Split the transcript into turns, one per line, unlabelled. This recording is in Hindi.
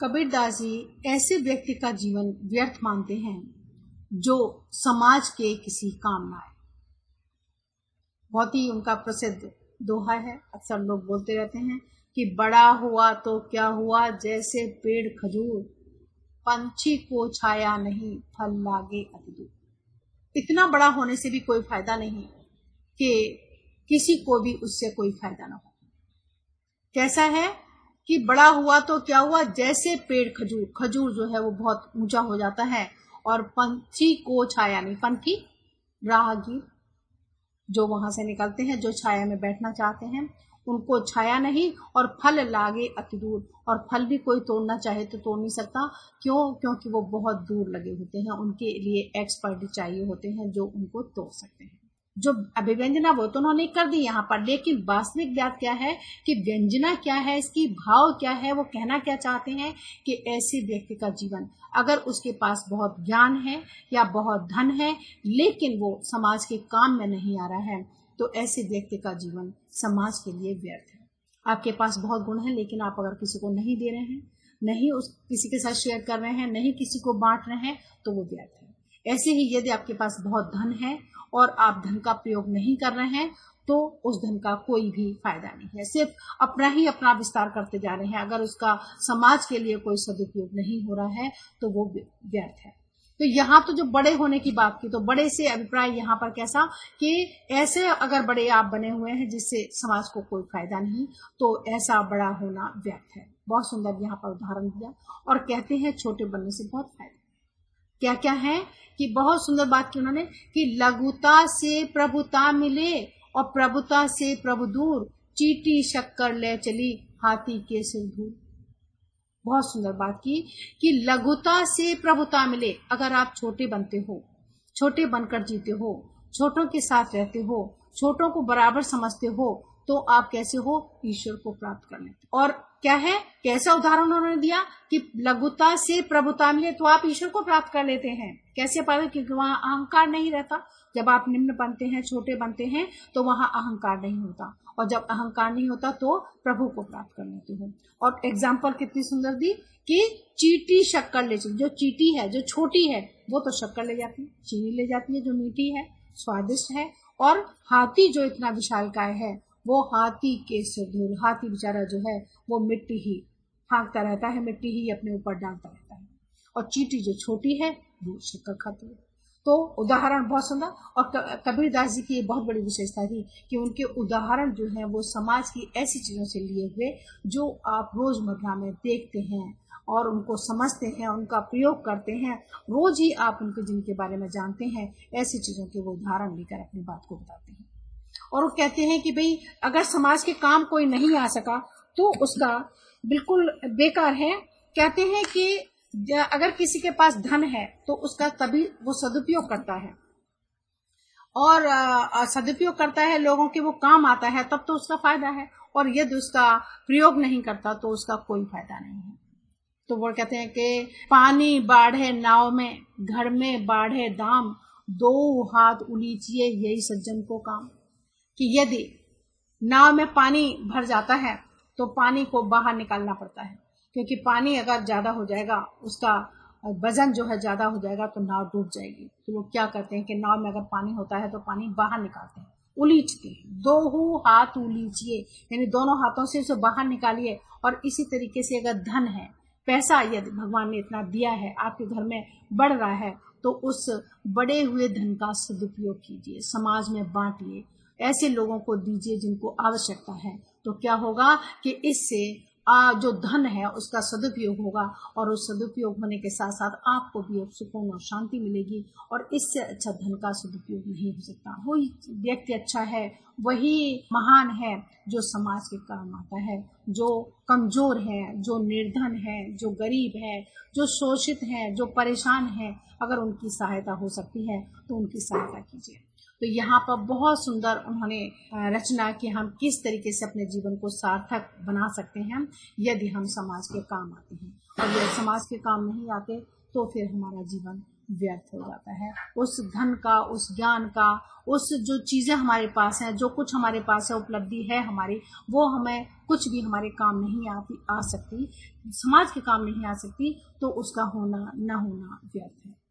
कबीरदास जी ऐसे व्यक्ति का जीवन व्यर्थ मानते हैं जो समाज के किसी काम ना आए। बहुत ही उनका प्रसिद्ध दोहा है, अक्सर लोग बोलते रहते हैं कि बड़ा हुआ तो क्या हुआ, जैसे पेड़ खजूर, पंछी को छाया नहीं, फल लागे अति दूर। इतना बड़ा होने से भी कोई फायदा नहीं कि किसी को भी उससे कोई फायदा ना हो। कैसा है कि बड़ा हुआ तो क्या हुआ, जैसे पेड़ खजूर, खजूर जो है वो बहुत ऊंचा हो जाता है, और पंछी को छाया नहीं, पंछी राहगीर जो वहां से निकलते हैं, जो छाया में बैठना चाहते हैं, उनको छाया नहीं, और फल लागे अति दूर, और फल भी कोई तोड़ना चाहे तो तोड़ नहीं सकता। क्यों? क्योंकि वो बहुत दूर लगे होते हैं, उनके लिए एक्सपर्ट चाहिए होते हैं जो उनको तोड़ सकते हैं। जो अभिव्यंजना वो तो उन्होंने कर दी यहाँ पर, लेकिन वास्तविक बात क्या है कि व्यंजना क्या है, इसकी भाव क्या है, वो कहना क्या चाहते हैं कि ऐसे व्यक्ति का जीवन, अगर उसके पास बहुत ज्ञान है या बहुत धन है लेकिन वो समाज के काम में नहीं आ रहा है, तो ऐसे व्यक्ति का जीवन समाज के लिए व्यर्थ है। आपके पास बहुत गुण है लेकिन आप अगर किसी को नहीं दे रहे हैं, नहीं उस किसी के साथ शेयर कर रहे हैं, नहीं किसी को बांट रहे हैं, तो वो व्यर्थ है। ऐसे ही यदि आपके पास बहुत धन है और आप धन का प्रयोग नहीं कर रहे हैं, तो उस धन का कोई भी फायदा नहीं है, सिर्फ अपना विस्तार करते जा रहे हैं। अगर उसका समाज के लिए कोई सदुपयोग नहीं हो रहा है तो वो व्यर्थ है। तो यहाँ तो जो बड़े होने की बात की, तो बड़े से अभिप्राय यहाँ पर कैसा कि ऐसे अगर बड़े आप बने हुए हैं जिससे समाज को कोई फायदा नहीं, तो ऐसा बड़ा होना व्यर्थ है। बहुत सुंदर यहाँ पर उदाहरण दिया, और कहते हैं छोटे बनने से बहुत फायदा। क्या क्या है कि बहुत सुंदर बात की उन्होंने कि लघुता से प्रभुता मिले और प्रभुता से प्रभु दूर, चीटी शक्कर ले चली हाथी के सिर धूल। बहुत सुंदर बात की कि लघुता से प्रभुता मिले। अगर आप छोटे बनते हो, छोटे बनकर जीते हो, छोटों के साथ रहते हो, छोटों को बराबर समझते हो, तो आप कैसे हो, ईश्वर को प्राप्त कर लेते। और क्या है, कैसा उदाहरण उन्होंने दिया कि लघुता से प्रभुता मिले तो आप ईश्वर को प्राप्त कर लेते हैं। कैसे पाते? क्योंकि वहां अहंकार नहीं रहता। जब आप निम्न बनते हैं, छोटे बनते हैं, तो वहां अहंकार नहीं होता, और जब अहंकार नहीं होता तो प्रभु को प्राप्त कर लेते हो। और एग्जाम्पल कितनी सुंदर दी कि चीटी शक्कर ले चली। जो चीटी है, जो छोटी है, वो तो शक्कर ले जाती है, चीनी ले जाती है जो मीठी है, स्वादिष्ट है। और हाथी जो इतना विशालकाय है, वो हाथी के सिर धूल। हाथी बेचारा जो है वो मिट्टी ही फांकता रहता है, मिट्टी ही अपने ऊपर डालता रहता है, और चींटी जो छोटी है वो शक्कर खाती है। तो उदाहरण बहुत सुंदर। और कबीरदास जी की ये बहुत बड़ी विशेषता थी कि उनके उदाहरण जो है वो समाज की ऐसी चीजों से लिए हुए जो आप रोजमर्रा में देखते हैं और उनको समझते हैं, उनका प्रयोग करते हैं, रोज ही आप उनके जिनके बारे में जानते हैं, ऐसी चीजों के वो उदाहरण लेकर अपनी बात को बताते हैं। और वो कहते हैं कि भाई अगर समाज के काम कोई नहीं आ सका तो उसका बिल्कुल बेकार है। कहते हैं कि अगर किसी के पास धन है तो उसका तभी वो सदुपयोग करता है, और सदुपयोग करता है, लोगों के वो काम आता है, तब तो उसका फायदा है। और यदि उसका प्रयोग नहीं करता तो उसका कोई फायदा नहीं है। तो वो कहते हैं कि पानी बाढ़े नाव में, घर में बाढ़े दाम, दो हाथ उलीचिए यही सज्जन को काम। कि यदि नाव में पानी भर जाता है तो पानी को बाहर निकालना पड़ता है, क्योंकि पानी अगर ज्यादा हो जाएगा, उसका वजन जो है ज्यादा हो जाएगा, तो नाव डूब जाएगी। तो लोग क्या करते हैं कि नाव में अगर पानी होता है तो पानी बाहर निकालते हैं, उलीचते हैं। दो हाथ उलीचिए, यानी दोनों हाथों से उसे बाहर निकालिए। और इसी तरीके से अगर धन है, पैसा यदि भगवान ने इतना दिया है, आपके घर में बढ़ रहा है, तो उस बढ़े हुए धन का सदुपयोग कीजिए, समाज में बांटिए, ऐसे लोगों को दीजिए जिनको आवश्यकता है। तो क्या होगा कि इससे जो धन है उसका सदुपयोग होगा, और उस सदुपयोग होने के साथ साथ आपको भी सुकून और शांति मिलेगी। और इससे अच्छा धन का सदुपयोग नहीं हो सकता। वही व्यक्ति अच्छा है, वही महान है जो समाज के काम आता है, जो कमजोर है, जो निर्धन है, जो गरीब है, जो शोषित है, जो परेशान है। अगर उनकी सहायता हो सकती है तो उनकी सहायता कीजिए। तो यहाँ पर बहुत सुंदर उन्होंने रचना कि हम किस तरीके से अपने जीवन को सार्थक बना सकते हैं यदि हम समाज के काम आते हैं, और यदि समाज के काम नहीं आते तो फिर हमारा जीवन व्यर्थ हो जाता है। उस धन का, उस ज्ञान का, उस जो चीज़ें हमारे पास हैं, जो कुछ हमारे पास है, उपलब्धि है हमारी, वो हमें कुछ भी हमारे काम नहीं आ सकती, समाज के काम नहीं आ सकती, तो उसका होना न होना व्यर्थ है।